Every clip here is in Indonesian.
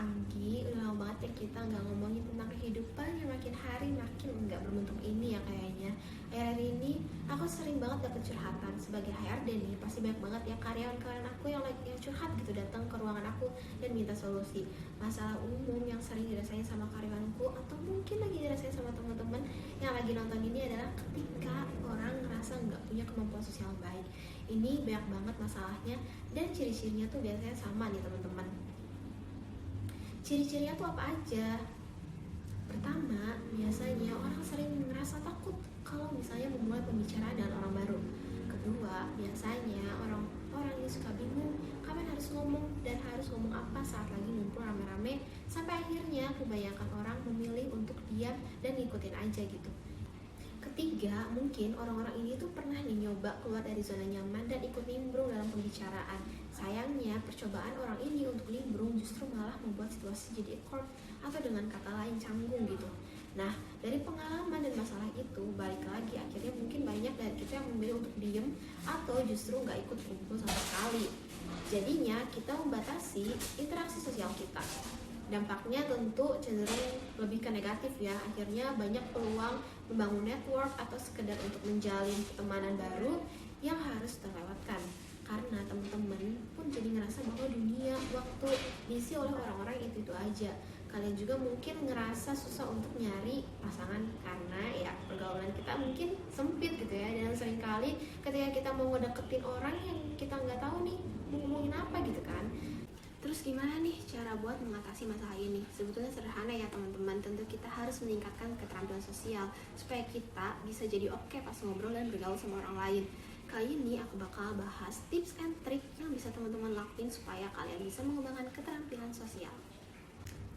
Anggi, udah lama banget ya kita nggak ngomongin tentang kehidupan yang makin hari makin nggak berbentuk ini ya kayaknya. Akhir-akhir ini aku sering banget dapet curhatan. Sebagai HRD nih, pasti banyak banget ya karyawan-karyawan aku yang curhat gitu datang ke ruangan aku dan minta solusi. Masalah umum yang sering dirasain sama karyawanku atau mungkin lagi dirasain sama teman-teman yang lagi nonton ini adalah ketika orang ngerasa nggak punya kemampuan sosial baik. Ini banyak banget masalahnya dan ciri-cirinya tuh biasanya sama nih teman-teman. Ciri-cirinya tuh apa aja? Pertama, biasanya orang sering ngerasa takut kalau misalnya memulai pembicaraan dengan orang baru. Kedua, biasanya orang-orang ini suka bingung kapan harus ngomong dan harus ngomong apa saat lagi ngumpul rame-rame, sampai akhirnya kebanyakan orang memilih untuk diam dan ngikutin aja gitu. Ketiga, mungkin orang-orang ini tuh pernah nih nyoba keluar dari zona nyaman dan ikut nimbrung dalam pembicaraan. Sayangnya, percobaan orang ini untuk nimbrung justru malah membuat situasi jadi awkward atau dengan kata lain canggung gitu. Nah, dari pengalaman dan masalah itu, balik lagi akhirnya mungkin banyak dari kita yang memilih untuk diem atau justru nggak ikut kumpul sama sekali. Jadinya, kita membatasi interaksi sosial kita. Dampaknya tentu cenderung lebih ke negatif ya. Akhirnya banyak peluang membangun network atau sekedar untuk menjalin pertemanan baru yang harus terlewatkan. Karena teman-teman pun jadi ngerasa bahwa dunia waktu diisi oleh orang-orang itu aja. Kalian juga mungkin ngerasa susah untuk nyari pasangan karena ya pergaulan kita mungkin sempit gitu ya. Dan seringkali ketika kita mau ngedeketin orang yang kita nggak tahu nih mau ngomongin apa gitu kan. Terus gimana nih cara buat mengatasi masalah ini? Sebetulnya sederhana ya teman-teman. Tentu kita harus meningkatkan keterampilan sosial supaya kita bisa jadi oke pas ngobrol dan bergaul sama orang lain. Kali ini aku bakal bahas tips and trik yang bisa teman-teman lakuin supaya kalian bisa mengembangkan keterampilan sosial.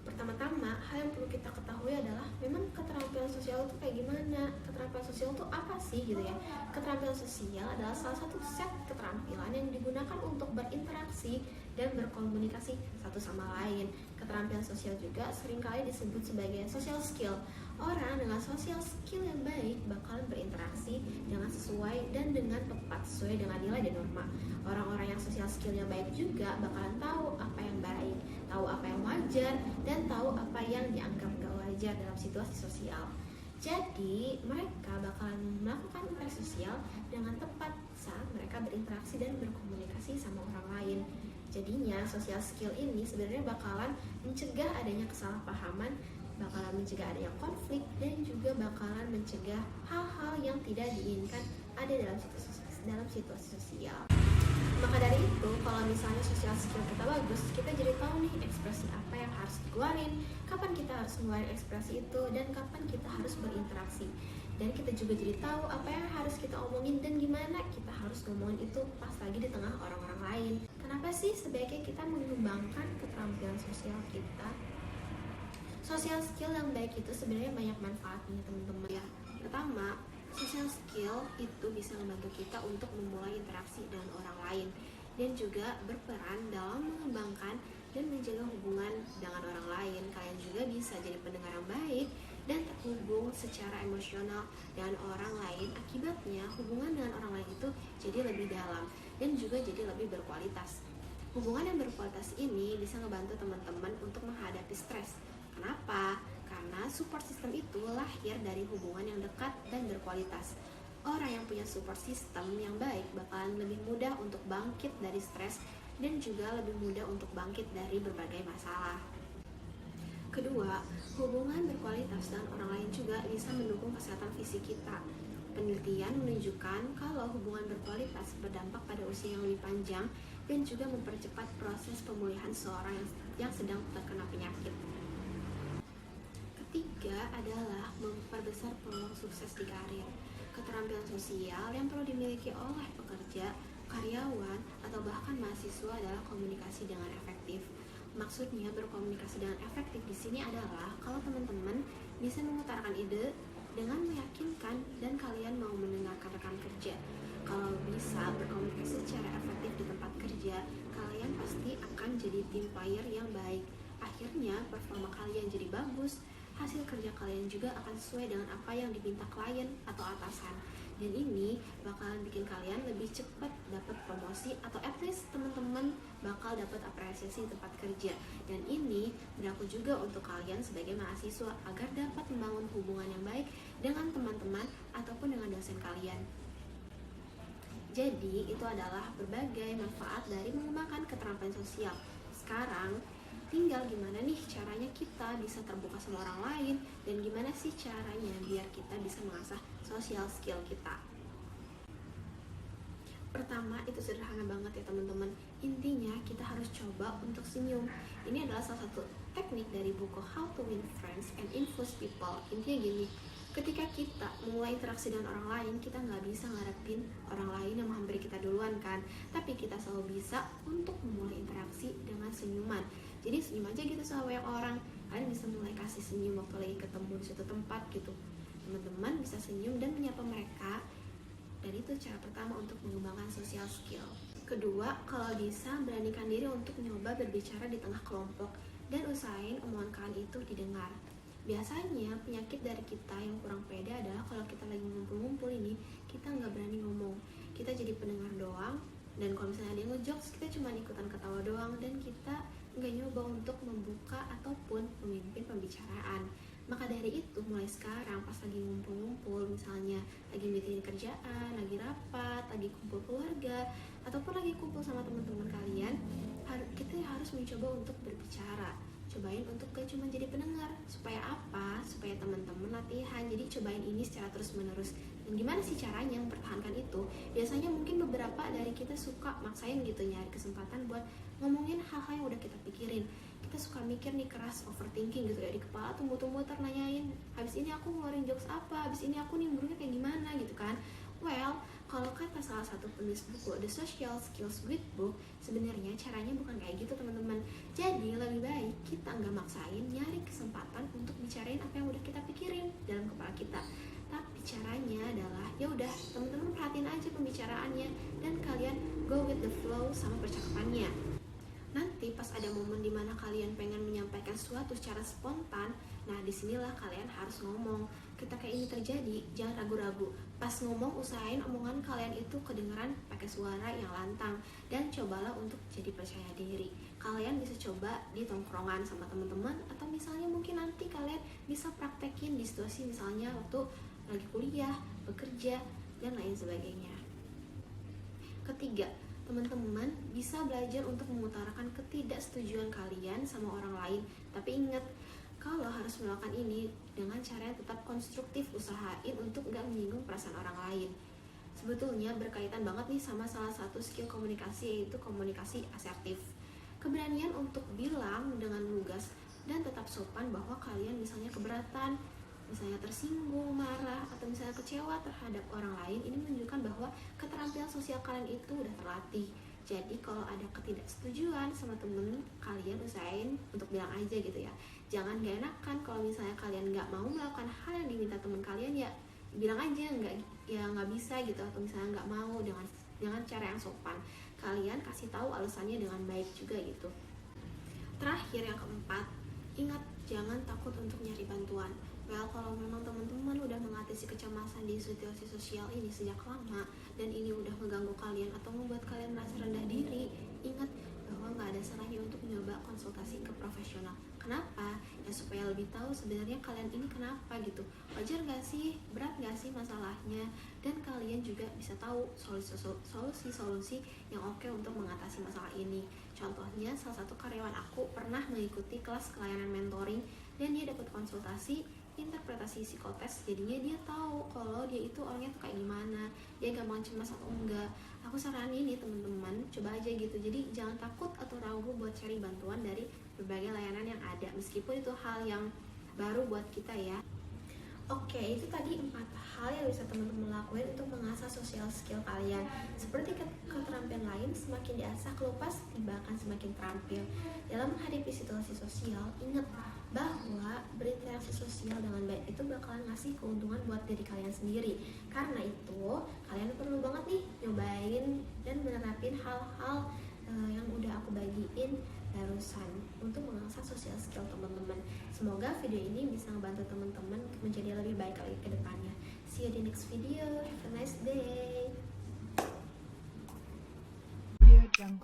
Pertama-tama, hal yang perlu kita ketahui adalah memang keterampilan sosial itu kayak gimana? Keterampilan sosial itu apa sih gitu ya? Keterampilan sosial adalah salah satu set keterampilan yang digunakan untuk berinteraksi dan berkomunikasi satu sama lain. Keterampilan sosial juga seringkali disebut sebagai social skill. Orang dengan social skill yang baik bakalan berinteraksi dengan sesuai dan dengan tepat sesuai dengan nilai dan norma. Orang-orang yang social skillnya baik juga bakalan tahu apa yang baik, tahu apa yang wajar, dan tahu apa yang dianggap gak wajar dalam situasi sosial. Jadi mereka bakalan melakukan interaksi sosial dengan tepat saat mereka berinteraksi dan berkomunikasi sama orang lain. Jadinya social skill ini sebenarnya bakalan mencegah adanya kesalahpahaman, bakalan mencegah adanya konflik, dan juga bakalan mencegah hal-hal yang tidak diinginkan ada dalam situasi sosial. Maka dari itu, kalau misalnya social skill kita bagus, kita jadi tahu nih ekspresi apa yang harus dikeluarin, kapan kita harus ngeluarin ekspresi itu, dan kapan kita harus berinteraksi. Dan kita juga jadi tahu apa yang harus kita omongin dan gimana kita harus ngomongin itu pas lagi di tengah orang-orang lain. Kenapa sih sebaiknya kita mengembangkan keterampilan sosial kita? Social skill yang baik itu sebenarnya banyak manfaatnya teman-teman ya. Pertama, social skill itu bisa membantu kita untuk memulai interaksi dengan orang lain dan juga berperan dalam mengembangkan dan menjaga hubungan dengan orang lain. Kalian juga bisa jadi pendengar yang baik dan terhubung secara emosional dengan orang lain. Akibatnya hubungan dengan orang lain itu jadi lebih dalam dan juga jadi lebih berkualitas. Hubungan yang berkualitas ini bisa ngebantu teman-teman untuk menghadapi stres. Kenapa? Karena support system itu lahir dari hubungan yang dekat dan berkualitas. Orang yang punya support system yang baik bakalan lebih mudah untuk bangkit dari stres dan juga lebih mudah untuk bangkit dari berbagai masalah. Kedua, hubungan berkualitas dengan orang lain juga bisa mendukung kesehatan fisik kita. Penelitian menunjukkan kalau hubungan berkualitas berdampak pada usia yang lebih panjang dan juga mempercepat proses pemulihan seorang yang sedang terkena penyakit. Ketiga adalah memperbesar peluang sukses di karir. Keterampilan sosial yang perlu dimiliki oleh pekerja, karyawan, atau bahkan mahasiswa adalah komunikasi dengan efektif. Maksudnya berkomunikasi dengan efektif di sini adalah kalau teman-teman bisa mengutarakan ide dengan meyakinkan dan kalian mau mendengarkan rekan kerja. Kalau bisa berkomunikasi secara efektif di tempat kerja, kalian pasti akan jadi team player yang baik. Akhirnya performa kalian jadi bagus, hasil kerja kalian juga akan sesuai dengan apa yang diminta klien atau atasan. Dan ini bakalan bikin kalian lebih cepat dapat promosi, atau at least teman-teman bakal dapat apresiasi di tempat kerja. Dan ini berlaku juga untuk kalian sebagai mahasiswa agar dapat membangun hubungan yang baik dengan teman-teman ataupun dengan dosen kalian. Jadi itu adalah berbagai manfaat dari mengembangkan keterampilan sosial. Sekarang tinggal gimana nih caranya kita bisa terbuka sama orang lain, dan gimana sih caranya biar kita bisa mengasah social skill kita. Pertama, itu sederhana banget ya teman-teman. Intinya kita harus coba untuk senyum. Ini adalah salah satu teknik dari buku How to Win Friends and Influence People. Intinya gini, ketika kita memulai interaksi dengan orang lain, kita nggak bisa ngarepin orang lain yang menghampiri kita duluan kan. Tapi kita selalu bisa untuk memulai interaksi dengan senyuman. Jadi senyum aja gitu sama banyak orang. Kalian bisa mulai kasih senyum waktu lagi ketemu di suatu tempat gitu. Teman-teman bisa senyum dan menyapa mereka. Dan itu cara pertama untuk mengembangkan social skill. Kedua, kalau bisa beranikan diri untuk nyoba berbicara di tengah kelompok dan usahain omongan kalian itu didengar. Biasanya penyakit dari kita yang kurang pede adalah kalau kita lagi ngumpul-ngumpul ini, kita nggak berani ngomong. Kita jadi pendengar doang, dan kalau misalnya ada yang ngejokes, kita cuma ikutan ketawa doang, dan kita nggak nyoba untuk membuka ataupun memimpin pembicaraan. Maka dari itu, mulai sekarang pas lagi ngumpul-ngumpul, misalnya lagi meeting kerjaan, lagi rapat, lagi kumpul keluarga, ataupun lagi kumpul sama teman-teman kalian, kita harus mencoba untuk berbicara. Cobain untuk gak cuma jadi pendengar. Supaya apa? Supaya teman-teman latihan. Jadi cobain ini secara terus-menerus. Dan gimana sih caranya mempertahankan itu? Biasanya mungkin beberapa dari kita suka maksain gitu, nyari kesempatan buat ngomongin hal-hal yang udah kita pikirin. Kita suka mikir nih, keras, overthinking gitu ya, di kepala tumbuh-tumbuh nanyain, habis ini aku ngeluarin jokes apa, habis ini aku nimbrungnya kayak gimana gitu kan. Well, kalau kata salah satu penulis buku The Social Skills Guide Book, sebenarnya caranya bukan kayak gitu teman-teman. Jadi lebih baik kita nggak maksain, nyari kesempatan untuk bicarain apa yang udah kita pikirin dalam kepala kita. Tapi caranya adalah ya udah teman-teman perhatiin aja pembicaraannya dan kalian go with the flow sama percakapannya. Nanti pas ada momen dimana kalian pengen menyampaikan sesuatu secara spontan, nah disinilah kalian harus ngomong. Ketika kayak ini terjadi, jangan ragu-ragu. Pas ngomong, usahain omongan kalian itu kedengeran pakai suara yang lantang, dan cobalah untuk jadi percaya diri. Kalian bisa coba di tongkrongan sama teman-teman, atau misalnya mungkin nanti kalian bisa praktekin di situasi misalnya waktu lagi kuliah, bekerja, dan lain sebagainya. Ketiga, teman-teman bisa belajar untuk mengutarakan ketidaksetujuan kalian sama orang lain. Tapi ingat, kalau harus melakukan ini dengan cara yang tetap konstruktif, usahain untuk gak menyinggung perasaan orang lain. Sebetulnya berkaitan banget nih sama salah satu skill komunikasi, yaitu komunikasi asertif. Keberanian untuk bilang dengan lugas dan tetap sopan bahwa kalian misalnya keberatan, misalnya tersinggung, marah, atau misalnya kecewa terhadap orang lain. Ini menunjukkan bahwa keterampilan sosial kalian itu udah terlatih. Jadi kalau ada ketidaksetujuan sama temen kalian, usahain untuk bilang aja gitu ya. Jangan gak enakan kalau misalnya kalian gak mau melakukan hal yang diminta temen kalian, ya bilang aja nggak bisa gitu, atau misalnya nggak mau dengan cara yang sopan. Kalian kasih tahu alasannya dengan baik juga gitu. Terakhir, yang keempat, ingat jangan takut untuk nyari bantuan. Well, kalau memang teman-teman udah mengatasi kecemasan di situasi sosial ini sejak lama, dan ini udah mengganggu kalian atau membuat kalian merasa rendah diri, ingat bahwa nggak ada salahnya untuk mencoba konsultasi ke profesional. Kenapa? Ya supaya lebih tahu sebenarnya kalian ini kenapa gitu. Wajar nggak sih? Berat nggak sih masalahnya? Dan kalian juga bisa tahu solusi-solusi yang oke untuk mengatasi masalah ini. Contohnya, salah satu karyawan aku pernah mengikuti kelas kelayanan mentoring, dan dia dapat konsultasi interpretasi psikotes. Jadinya dia tahu kalau dia itu orangnya tuh kayak gimana, dia gampang cemas atau enggak. Aku saranin nih teman-teman, coba aja gitu. Jadi jangan takut atau ragu buat cari bantuan dari berbagai layanan yang ada, meskipun itu hal yang baru buat kita ya. Oke, itu tadi 4 hal yang bisa teman-teman lakuin untuk mengasah social skill kalian. Seperti keterampilan lain, semakin diasah kelupas, tiba akan semakin terampil. Dalam menghadapi situasi sosial, ingat bahwa berinteraksi sosial dengan baik itu bakalan ngasih keuntungan buat diri kalian sendiri. Karena itu, kalian perlu banget nih nyobain dan menerapin hal-hal yang udah aku bagiin barusan untuk mengasah social skill teman-teman. Semoga video ini bisa membantu teman-teman menjadi lebih baik lagi ke depannya. See you di next video. Have a nice day. yang